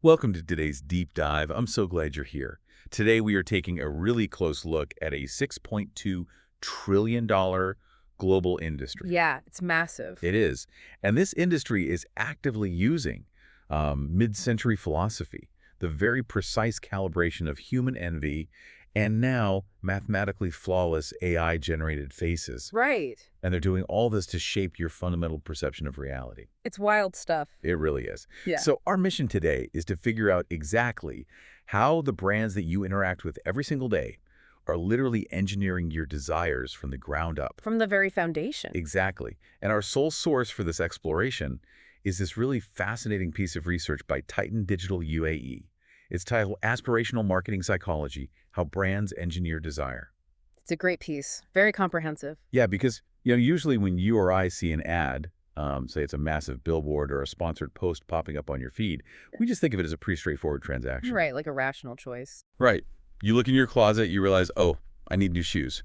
Welcome to today's deep dive. I'm so glad you're here. Today we are taking a really close look at a $6.2 trillion global industry. Yeah, it's massive. It is. And this industry is actively using mid-century philosophy, the very precise calibration of human envy, and now mathematically flawless AI-generated faces. Right. And they're doing all this to shape your fundamental perception of reality. It's wild stuff. It really is. Yeah. So our mission today is to figure out exactly how the brands that you interact with every single day are literally engineering your desires from the ground up. From the very foundation. Exactly. And our sole source for this exploration is this really fascinating piece of research by Titan Digital UAE. It's titled Aspirational Marketing Psychology: How Brands Engineer Desire. It's a great piece. Very comprehensive. Yeah, because usually when you or I see an ad, say it's a massive billboard or a sponsored post popping up on your feed, we just think of it as a pretty straightforward transaction. Right, like a rational choice. Right. You look in your closet, you realize, oh, I need new shoes.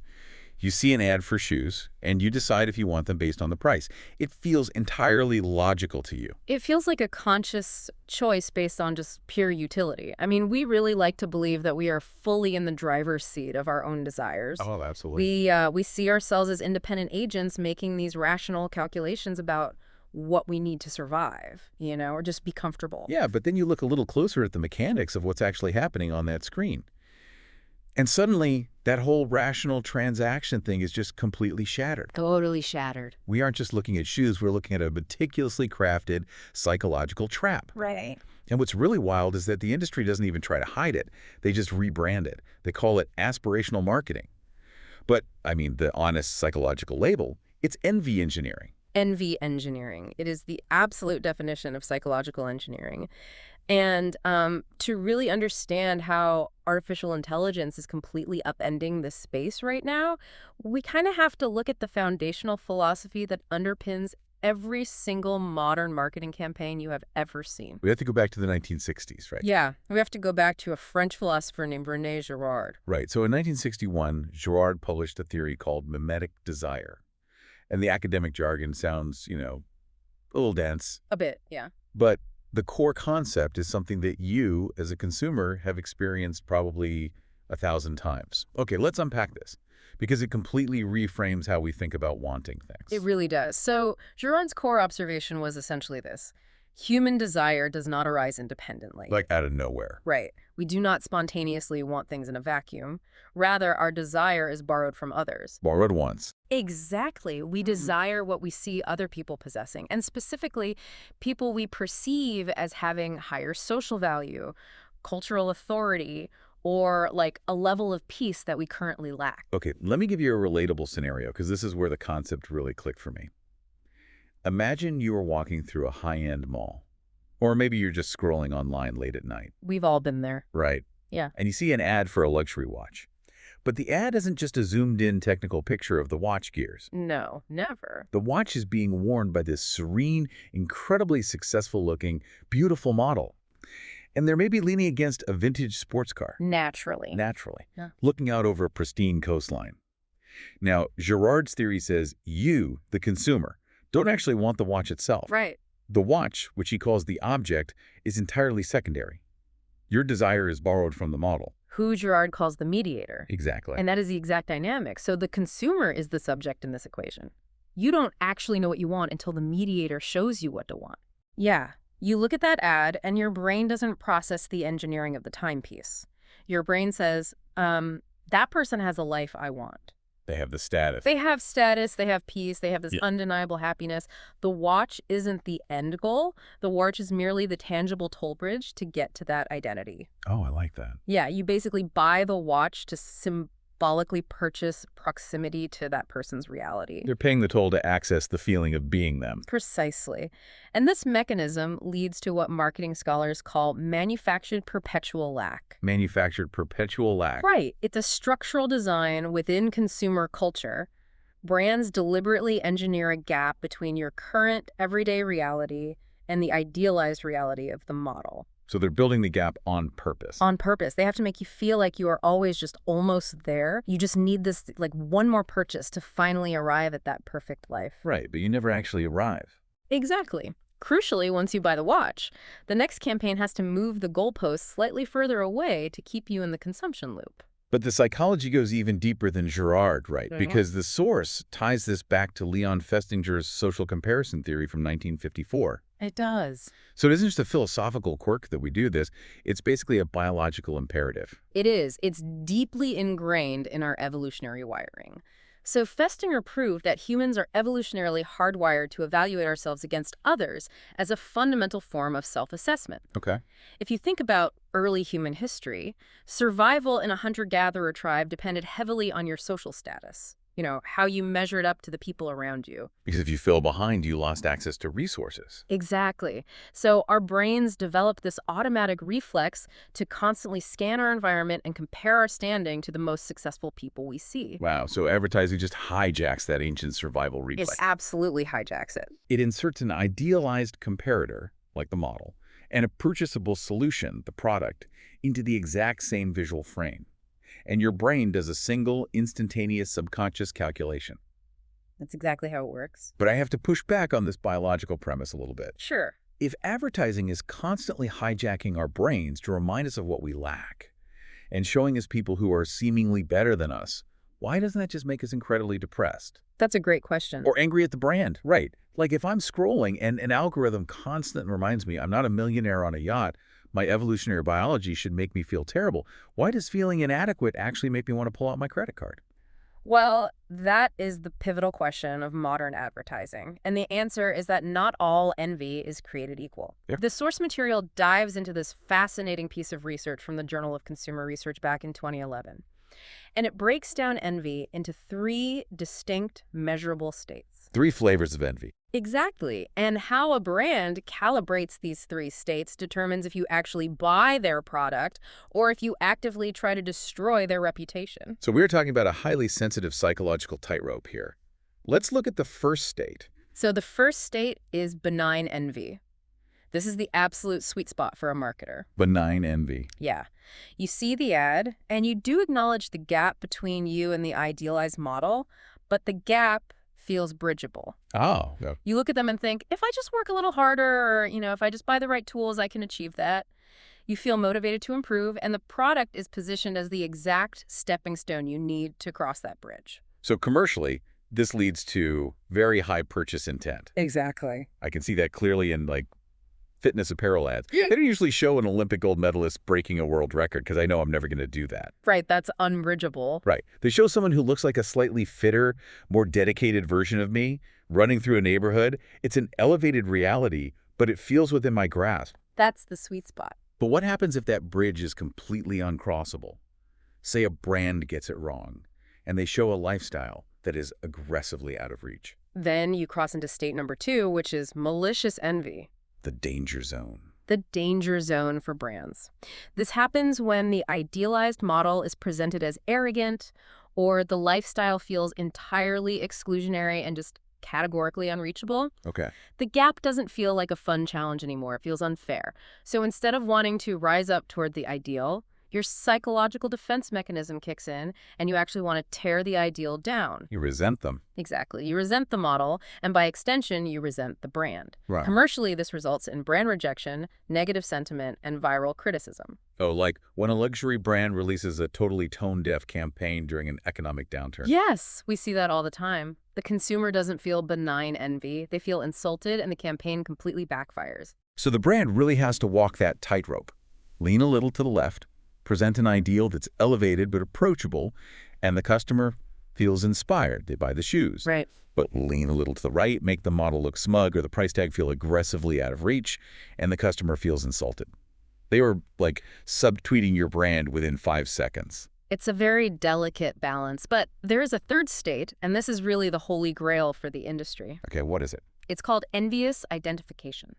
You see an ad for shoes, and you decide if you want them based on the price. It feels entirely logical to you. It feels like a conscious choice based on just pure utility. I mean, we really like to believe that we are fully in the driver's seat of our own desires. Oh, absolutely. We see ourselves as independent agents making these rational calculations about what we need to survive, or just be comfortable. Yeah, but then you look a little closer at the mechanics of what's actually happening on that screen. And suddenly, that whole rational transaction thing is just completely shattered. Totally shattered. We aren't just looking at shoes, we're looking at a meticulously crafted psychological trap. Right. And what's really wild is that the industry doesn't even try to hide it. They just rebrand it. They call it aspirational marketing. But, I mean, the honest psychological label, it's envy engineering. Envy engineering. It is the absolute definition of psychological engineering. And to really understand how artificial intelligence is completely upending this space right now, we kind of have to look at the foundational philosophy that underpins every single modern marketing campaign you have ever seen. We have to go back to the 1960s, right? Yeah, we have to go back to a French philosopher named René Girard. Right. So in 1961, Girard published a theory called mimetic desire. And the academic jargon sounds, a little dense. A bit, yeah. But the core concept is something that you, as a consumer, have experienced probably 1,000 times. Okay, let's unpack this, because it completely reframes how we think about wanting things. It really does. So Girard's core observation was essentially this. Human desire does not arise independently. Like out of nowhere. Right. We do not spontaneously want things in a vacuum. Rather, our desire is borrowed from others. Borrowed once. Exactly. We desire what we see other people possessing, and specifically, people we perceive as having higher social value, cultural authority, or like a level of peace that we currently lack. Okay, let me give you a relatable scenario, because this is where the concept really clicked for me. Imagine you are walking through a high-end mall, or maybe you're just scrolling online late at night. We've all been there. Right. Yeah. And you see an ad for a luxury watch. But the ad isn't just a zoomed-in technical picture of the watch gears. No, never. The watch is being worn by this serene, incredibly successful-looking, beautiful model. And they're maybe leaning against a vintage sports car. Naturally. Yeah. Looking out over a pristine coastline. Now, Girard's theory says you, the consumer, don't actually want the watch itself. Right. The watch, which he calls the object, is entirely secondary. Your desire is borrowed from the model. Who Girard calls the mediator. Exactly. And that is the exact dynamic. So the consumer is the subject in this equation. You don't actually know what you want until the mediator shows you what to want. Yeah. You look at that ad and your brain doesn't process the engineering of the timepiece. Your brain says, that person has a life I want. They have the status. They have status, they have peace, they have this undeniable happiness. The watch isn't the end goal. The watch is merely the tangible toll bridge to get to that identity. Oh, I like that. Yeah, you basically buy the watch to symbolically purchase proximity to that person's reality. They're paying the toll to access the feeling of being them. Precisely. And this mechanism leads to what marketing scholars call manufactured perpetual lack. Manufactured perpetual lack. Right. It's a structural design within consumer culture. Brands deliberately engineer a gap between your current everyday reality and the idealized reality of the model. So they're building the gap on purpose. On purpose. They have to make you feel like you are always just almost there. You just need this, like, one more purchase to finally arrive at that perfect life. Right, but you never actually arrive. Exactly. Crucially, once you buy the watch, the next campaign has to move the goalpost slightly further away to keep you in the consumption loop. But the psychology goes even deeper than Girard, right? Mhm. Because the source ties this back to Leon Festinger's social comparison theory from 1954. It does. So it isn't just a philosophical quirk that we do this, it's basically a biological imperative. It is. It's deeply ingrained in our evolutionary wiring. So Festinger proved that humans are evolutionarily hardwired to evaluate ourselves against others as a fundamental form of self-assessment. Okay. If you think about early human history, survival in a hunter-gatherer tribe depended heavily on your social status. How you measured up to the people around you. Because if you fell behind, you lost access to resources. Exactly. So our brains develop this automatic reflex to constantly scan our environment and compare our standing to the most successful people we see. Wow, so advertising just hijacks that ancient survival It reflex. absolutely hijacks it. It inserts an idealized comparator, like the model, and a purchasable solution, the product, into the exact same visual frame. And your brain does a single, instantaneous subconscious calculation. That's exactly how it works. But I have to push back on this biological premise a little bit. Sure. If advertising is constantly hijacking our brains to remind us of what we lack, and showing us people who are seemingly better than us, why doesn't that just make us incredibly depressed? That's a great question. Or angry at the brand, right? Like if I'm scrolling and an algorithm constantly reminds me I'm not a millionaire on a yacht, my evolutionary biology should make me feel terrible. Why does feeling inadequate actually make me want to pull out my credit card? Well, that is the pivotal question of modern advertising. And the answer is that not all envy is created equal. Yeah. The source material dives into this fascinating piece of research from the Journal of Consumer Research back in 2011. And it breaks down envy into 3 distinct measurable states. 3 flavors of envy. Exactly. And how a brand calibrates these 3 states determines if you actually buy their product or if you actively try to destroy their reputation. So we're talking about a highly sensitive psychological tightrope here. Let's look at the first state. So the first state is benign envy. This is the absolute sweet spot for a marketer. Benign envy. Yeah. You see the ad, and you do acknowledge the gap between you and the idealized model, but the gap feels bridgeable. Oh. Yeah. You look at them and think, if I just work a little harder, or, if I just buy the right tools, I can achieve that. You feel motivated to improve, and the product is positioned as the exact stepping stone you need to cross that bridge. So commercially, this leads to very high purchase intent. Exactly. I can see that clearly in fitness apparel ads. They don't usually show an Olympic gold medalist breaking a world record because I know I'm never going to do that. Right, that's unbridgeable. Right. They show someone who looks like a slightly fitter, more dedicated version of me running through a neighborhood. It's an elevated reality, but it feels within my grasp. That's the sweet spot. But what happens if that bridge is completely uncrossable? Say a brand gets it wrong, and they show a lifestyle that is aggressively out of reach. Then you cross into state number 2, which is malicious envy. The danger zone. The danger zone for brands. This happens when the idealized model is presented as arrogant, or the lifestyle feels entirely exclusionary and just categorically unreachable. Okay. The gap doesn't feel like a fun challenge anymore. It feels unfair. So instead of wanting to rise up toward the ideal, your psychological defense mechanism kicks in, and you actually want to tear the ideal down. You resent them. Exactly. You resent the model, and by extension, you resent the brand. Right. Commercially, this results in brand rejection, negative sentiment, and viral criticism. Oh, like when a luxury brand releases a totally tone-deaf campaign during an economic downturn. Yes, we see that all the time. The consumer doesn't feel benign envy. They feel insulted, and the campaign completely backfires. So the brand really has to walk that tightrope. Lean a little to the left, present an ideal that's elevated but approachable, and the customer feels inspired. They buy the shoes. Right. But lean a little to the right, make the model look smug or the price tag feel aggressively out of reach, and the customer feels insulted. They were like subtweeting your brand within 5 seconds. It's a very delicate balance, but there is a third state, and this is really the holy grail for the industry. Okay, what is it? It's called envious identification.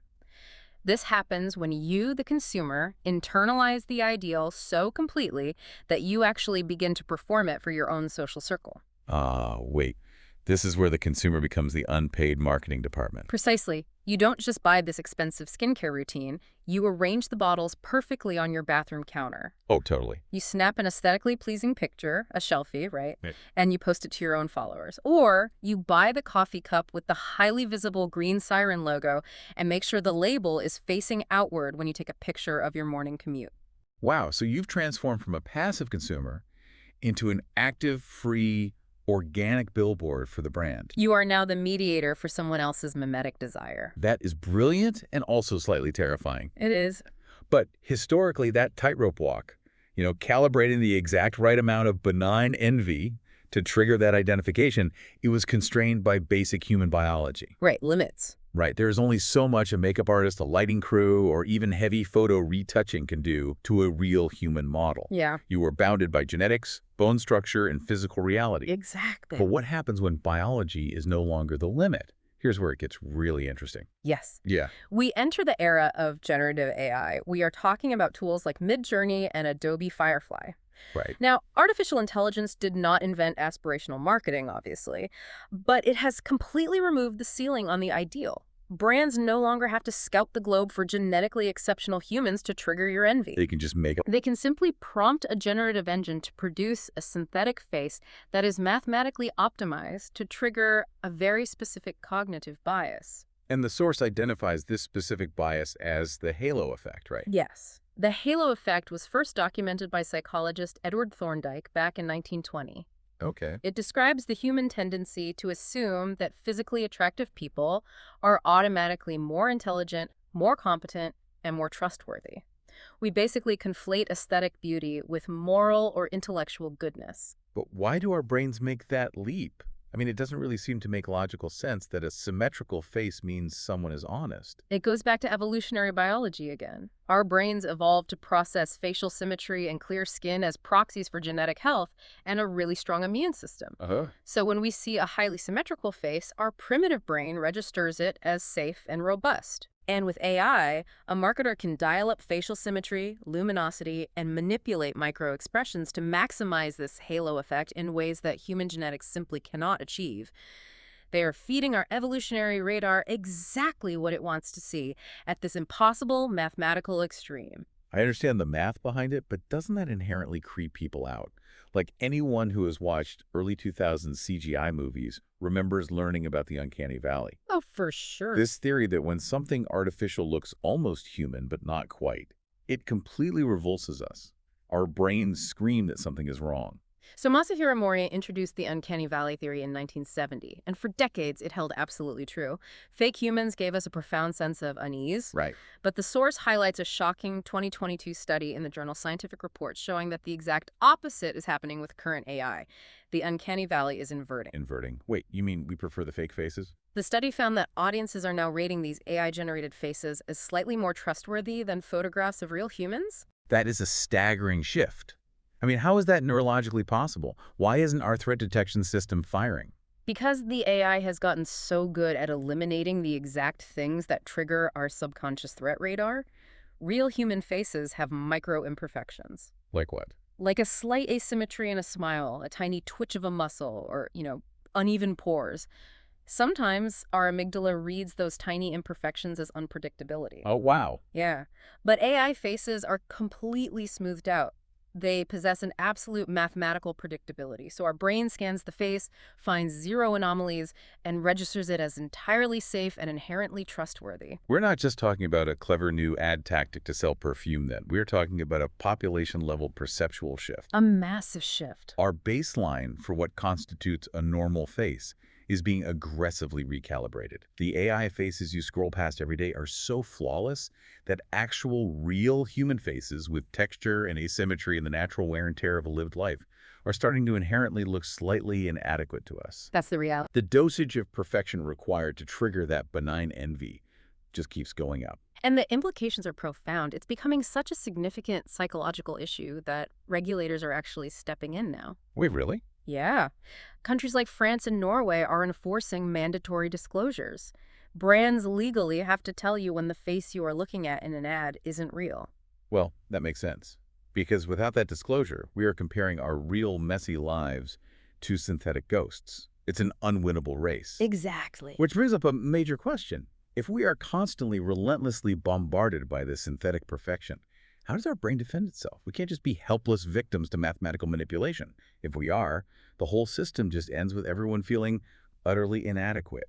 This happens when you, the consumer, internalize the ideal so completely that you actually begin to perform it for your own social circle. Wait. This is where the consumer becomes the unpaid marketing department. Precisely. You don't just buy this expensive skincare routine. You arrange the bottles perfectly on your bathroom counter. Oh, totally. You snap an aesthetically pleasing picture, a selfie, right? Right. And you post it to your own followers. Or you buy the coffee cup with the highly visible green siren logo and make sure the label is facing outward when you take a picture of your morning commute. Wow, so you've transformed from a passive consumer into an active, free, organic billboard for the brand. You are now the mediator for someone else's mimetic desire. That is brilliant and also slightly terrifying. It is. But historically, that tightrope walk, calibrating the exact right amount of benign envy to trigger that identification, it was constrained by basic human biology. Right, limits. Right, there's only so much a makeup artist, a lighting crew, or even heavy photo retouching can do to a real human model. Yeah. You were bounded by genetics, bone structure, and physical reality. Exactly. But what happens when biology is no longer the limit? Here's where it gets really interesting. Yes. Yeah. We enter the era of generative AI. We are talking about tools like Midjourney and Adobe Firefly. Right. Now, artificial intelligence did not invent aspirational marketing, obviously, but it has completely removed the ceiling on the ideal. Brands no longer have to scout the globe for genetically exceptional humans to trigger your envy. They can just make They can simply prompt a generative engine to produce a synthetic face that is mathematically optimized to trigger a very specific cognitive bias. And the source identifies this specific bias as the halo effect, right? Yes. The halo effect was first documented by psychologist Edward Thorndike back in 1920. Okay. It describes the human tendency to assume that physically attractive people are automatically more intelligent, more competent, and more trustworthy. We basically conflate aesthetic beauty with moral or intellectual goodness. But why do our brains make that leap? I mean, it doesn't really seem to make logical sense that a symmetrical face means someone is honest. It goes back to evolutionary biology again. Our brains evolved to process facial symmetry and clear skin as proxies for genetic health and a really strong immune system. Uh-huh. So when we see a highly symmetrical face, our primitive brain registers it as safe and robust. And with AI, a marketer can dial up facial symmetry, luminosity, and manipulate micro-expressions to maximize this halo effect in ways that human genetics simply cannot achieve. They are feeding our evolutionary radar exactly what it wants to see at this impossible mathematical extreme. I understand the math behind it, but doesn't that inherently creep people out? Like anyone who has watched early 2000s CGI movies remembers learning about the uncanny valley. Oh, for sure. This theory that when something artificial looks almost human but not quite, it completely revulses us. Our brains scream that something is wrong. So Masahiro Mori introduced the uncanny valley theory in 1970, and for decades it held absolutely true. Fake humans gave us a profound sense of unease. Right. But the source highlights a shocking 2022 study in the journal Scientific Reports showing that the exact opposite is happening with current AI. The uncanny valley is inverting. Inverting. Wait, you mean we prefer the fake faces? The study found that audiences are now rating these AI-generated faces as slightly more trustworthy than photographs of real humans. That is a staggering shift. I mean, how is that neurologically possible? Why isn't our threat detection system firing? Because the AI has gotten so good at eliminating the exact things that trigger our subconscious threat radar, real human faces have micro-imperfections. Like what? Like a slight asymmetry in a smile, a tiny twitch of a muscle, or, uneven pores. Sometimes our amygdala reads those tiny imperfections as unpredictability. Oh, wow. Yeah. But AI faces are completely smoothed out. They possess an absolute mathematical predictability. So our brain scans the face, finds zero anomalies, and registers it as entirely safe and inherently trustworthy. We're not just talking about a clever new ad tactic to sell perfume then. We're talking about a population-level perceptual shift. A massive shift. Our baseline for what constitutes a normal face is being aggressively recalibrated. The AI faces you scroll past every day are so flawless that actual real human faces with texture and asymmetry and the natural wear and tear of a lived life are starting to inherently look slightly inadequate to us. That's the reality. The dosage of perfection required to trigger that benign envy just keeps going up. And the implications are profound. It's becoming such a significant psychological issue that regulators are actually stepping in now. Wait, really? Yeah. Countries like France and Norway are enforcing mandatory disclosures. Brands legally have to tell you when the face you are looking at in an ad isn't real. Well, that makes sense. Because without that disclosure, we are comparing our real messy lives to synthetic ghosts. It's an unwinnable race. Exactly. Which brings up a major question. If we are constantly, relentlessly bombarded by this synthetic perfection, how does our brain defend itself? We can't just be helpless victims to mathematical manipulation. If we are, the whole system just ends with everyone feeling utterly inadequate.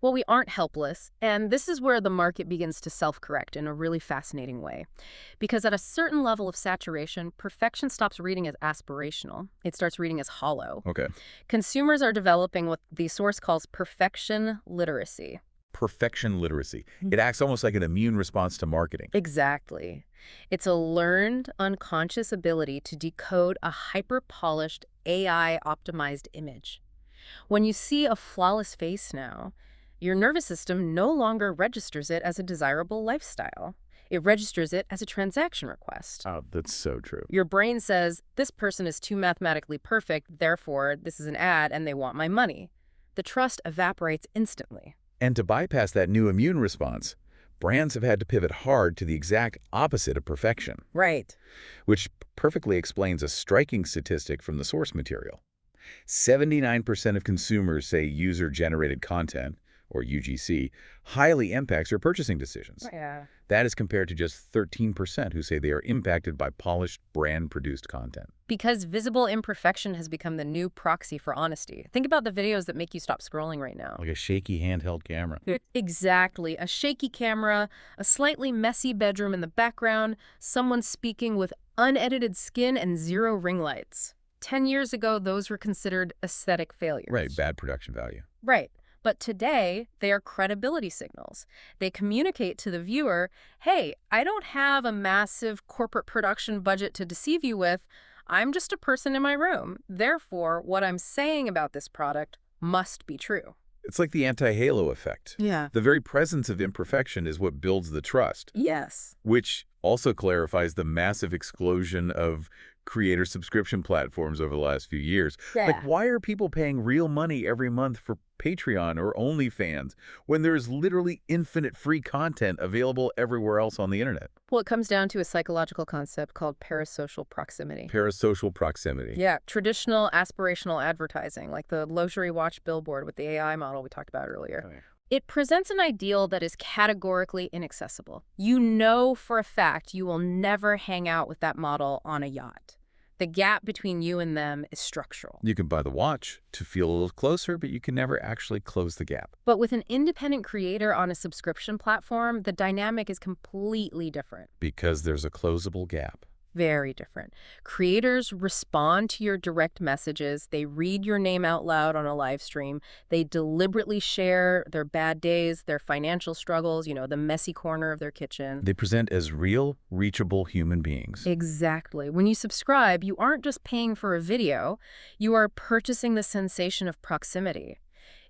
Well, we aren't helpless, and this is where the market begins to self-correct in a really fascinating way. Because at a certain level of saturation, perfection stops reading as aspirational. It starts reading as hollow. Okay. Consumers are developing what the source calls perfection literacy. Perfection literacy. It acts almost like an immune response to marketing. Exactly. It's a learned, unconscious ability to decode a hyper-polished, AI-optimized image. When you see a flawless face now, your nervous system no longer registers it as a desirable lifestyle. It registers it as a transaction request. Oh, that's so true. Your brain says, this person is too mathematically perfect, therefore this is an ad and they want my money. The trust evaporates instantly. And to bypass that new immune response, brands have had to pivot hard to the exact opposite of perfection, Right. which perfectly explains a striking statistic from the source material. 79% of consumers say user-generated content, or UGC, highly impacts their purchasing decisions. Yeah. That is compared to just 13% who say they are impacted by polished, brand-produced content. Because visible imperfection has become the new proxy for honesty. Think about the videos that make you stop scrolling right now. Like a shaky handheld camera. Exactly. A shaky camera, a slightly messy bedroom in the background, someone speaking with unedited skin and zero ring lights. 10 years ago, those were considered aesthetic failures. Right, bad production value. Right. But today, they are credibility signals. They communicate to the viewer, hey, I don't have a massive corporate production budget to deceive you with. I'm just a person in my room. Therefore, what I'm saying about this product must be true. It's like the anti-halo effect. Yeah. The very presence of imperfection is what builds the trust, Yes. which also clarifies the massive explosion of creator subscription platforms over the last few years. Yeah. Like, why are people paying real money every month for Patreon or OnlyFans when there's literally infinite free content available everywhere else on the internet? Well, it comes down to a psychological concept called parasocial proximity. Parasocial proximity. Yeah, traditional aspirational advertising, like the luxury watch billboard with the AI model we talked about earlier. Okay. It presents an ideal that is categorically inaccessible. You know for a fact you will never hang out with that model on a yacht. The gap between you and them is structural. You can buy the watch to feel a little closer, but you can never actually close the gap. But with an independent creator on a subscription platform, the dynamic is completely different. Because there's a closable gap. Very different. Creators respond to your direct messages. They read your name out loud on a live stream. They deliberately share their bad days, their financial struggles, the messy corner of their kitchen. They present as real, reachable human beings. Exactly. When you subscribe, you aren't just paying for a video. You are purchasing the sensation of proximity.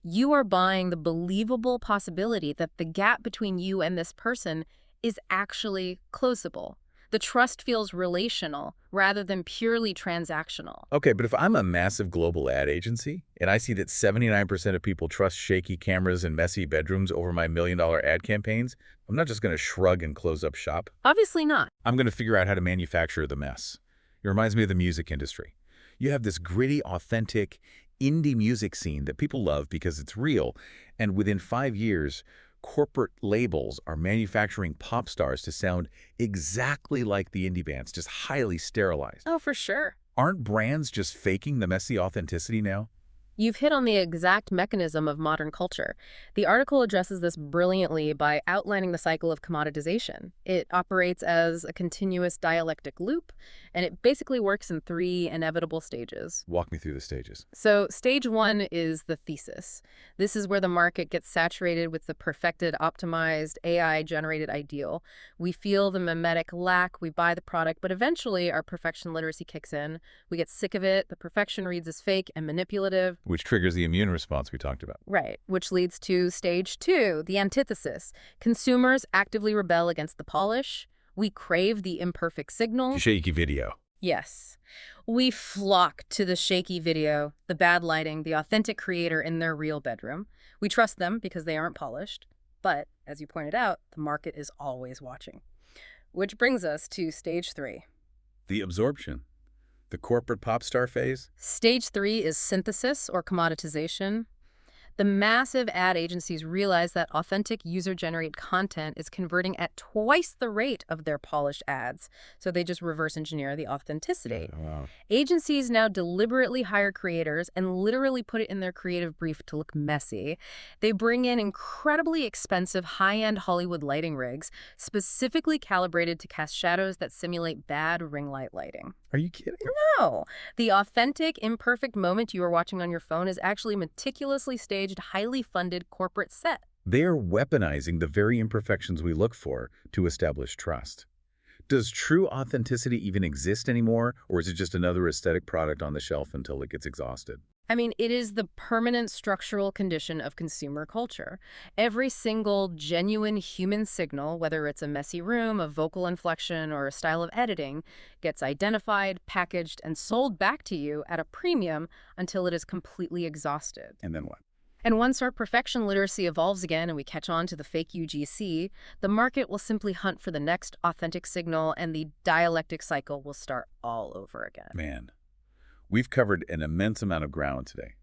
You are buying the believable possibility that the gap between you and this person is actually closable. The trust feels relational rather than purely transactional. Okay, but if I'm a massive global ad agency and I see that 79% of people trust shaky cameras and messy bedrooms over my million-dollar ad campaigns, I'm not just going to shrug and close up shop. Obviously not. I'm going to figure out how to manufacture the mess. It reminds me of the music industry. You have this gritty, authentic, indie music scene that people love because it's real, and within 5 years, corporate labels are manufacturing pop stars to sound exactly like the indie bands, just highly sterilized. Oh, for sure. Aren't brands just faking the messy authenticity now? You've hit on the exact mechanism of modern culture. The article addresses this brilliantly by outlining the cycle of commoditization. It operates as a continuous dialectic loop, and it basically works in 3 inevitable stages. Walk me through the stages. So stage 1 is the thesis. This is where the market gets saturated with the perfected, optimized, AI-generated ideal. We feel the mimetic lack, we buy the product, but eventually our perfection literacy kicks in. We get sick of it, the perfection reads as fake and manipulative. Which triggers the immune response we talked about. Right, which leads to stage 2, the antithesis. Consumers actively rebel against the polish. We crave the imperfect signal. Shaky video. Yes. We flock to the shaky video, the bad lighting, the authentic creator in their real bedroom. We trust them because they aren't polished. But, as you pointed out, the market is always watching. Which brings us to stage 3. The absorption. The corporate pop star phase? Stage 3 is synthesis or commoditization. The massive ad agencies realize that authentic user-generated content is converting at twice the rate of their polished ads, so they just reverse engineer the authenticity. Wow. Agencies now deliberately hire creators and literally put it in their creative brief to look messy. They bring in incredibly expensive high-end Hollywood lighting rigs, specifically calibrated to cast shadows that simulate bad ring light lighting. Are you kidding? No. The authentic, imperfect moment you are watching on your phone is actually meticulously staged, highly funded corporate set. They are weaponizing the very imperfections we look for to establish trust. Does true authenticity even exist anymore, or is it just another aesthetic product on the shelf until it gets exhausted? I mean, it is the permanent structural condition of consumer culture. Every single genuine human signal, whether it's a messy room, a vocal inflection, or a style of editing, gets identified, packaged, and sold back to you at a premium until it is completely exhausted. And then what? And once our perfection literacy evolves again and we catch on to the fake UGC, the market will simply hunt for the next authentic signal and the dialectic cycle will start all over again. Man, we've covered an immense amount of ground today.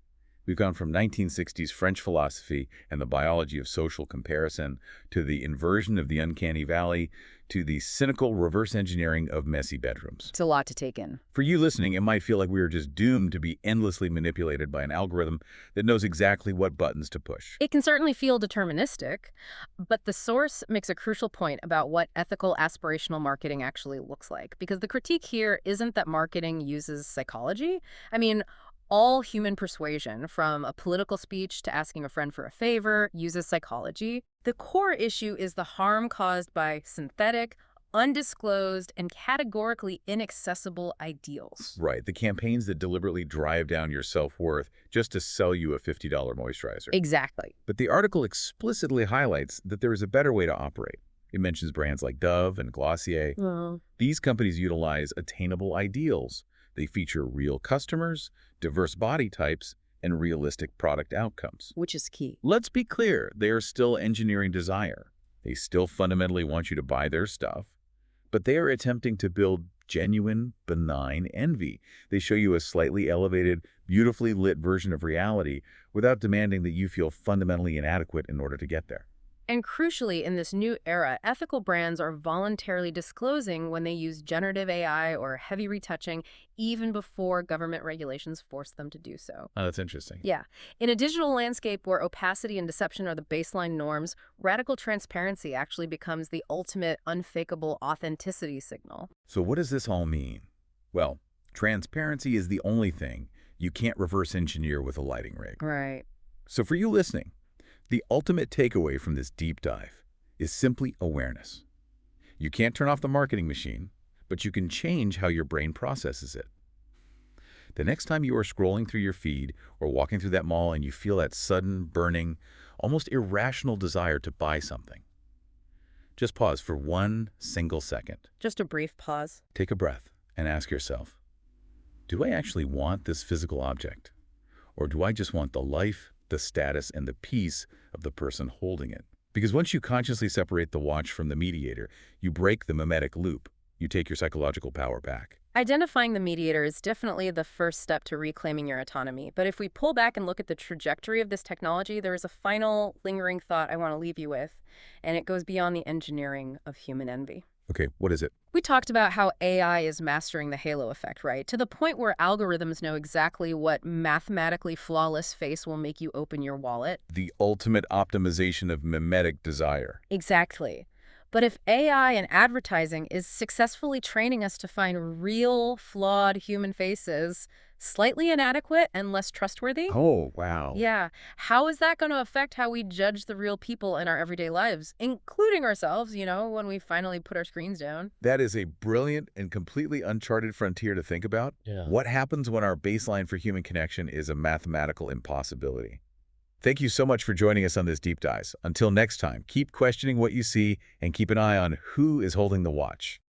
We've gone from 1960s French philosophy and the biology of social comparison to the inversion of the uncanny valley to the cynical reverse engineering of messy bedrooms. It's a lot to take in. For you listening, it might feel like we are just doomed to be endlessly manipulated by an algorithm that knows exactly what buttons to push. It can certainly feel deterministic, but the source makes a crucial point about what ethical aspirational marketing actually looks like. Because the critique here isn't that marketing uses psychology. I mean, all human persuasion, from a political speech to asking a friend for a favor, uses psychology. The core issue is the harm caused by synthetic, undisclosed, and categorically inaccessible ideals. Right, the campaigns that deliberately drive down your self-worth just to sell you a $50 moisturizer. Exactly. But the article explicitly highlights that there is a better way to operate. It mentions brands like Dove and Glossier. Well, These companies utilize attainable ideals. They feature real customers, diverse body types, and realistic product outcomes. which is key. Let's be clear, they are still engineering desire. They still fundamentally want you to buy their stuff, but they are attempting to build genuine, benign envy. They show you a slightly elevated, beautifully lit version of reality without demanding that you feel fundamentally inadequate in order to get there. And crucially, in this new era, ethical brands are voluntarily disclosing when they use generative AI or heavy retouching, even before government regulations force them to do so. Oh, that's interesting. Yeah. In a digital landscape where opacity and deception are the baseline norms, radical transparency actually becomes the ultimate unfakeable authenticity signal. So what does this all mean? Well, transparency is the only thing you can't reverse engineer with a lighting rig. Right. So for you listening, the ultimate takeaway from this deep dive is simply awareness. You can't turn off the marketing machine, but you can change how your brain processes it. The next time you are scrolling through your feed or walking through that mall and you feel that sudden, burning, almost irrational desire to buy something, just pause for one single second. Just a brief pause. Take a breath and ask yourself, do I actually want this physical object? Or do I just want the life, the status, and the peace of the person holding it? Because once you consciously separate the watch from the mediator, you break the mimetic loop. You take your psychological power back. Identifying the mediator is definitely the first step to reclaiming your autonomy. But if we pull back and look at the trajectory of this technology, there is a final lingering thought I want to leave you with, and it goes beyond the engineering of human envy. Okay, what is it? We talked about how AI is mastering the halo effect, right? To the point where algorithms know exactly what mathematically flawless face will make you open your wallet. The ultimate optimization of mimetic desire. Exactly. But if AI and advertising is successfully training us to find real, flawed human faces, slightly inadequate and less trustworthy, Oh, wow. yeah, how is that going to affect how we judge the real people in our everyday lives, including ourselves, when we finally put our screens down? That is a brilliant and completely uncharted frontier to think about. Yeah. What happens when our baseline for human connection is a mathematical impossibility? Thank you so much for joining us on this deep dive. Until next time, keep questioning what you see and keep an eye on who is holding the watch.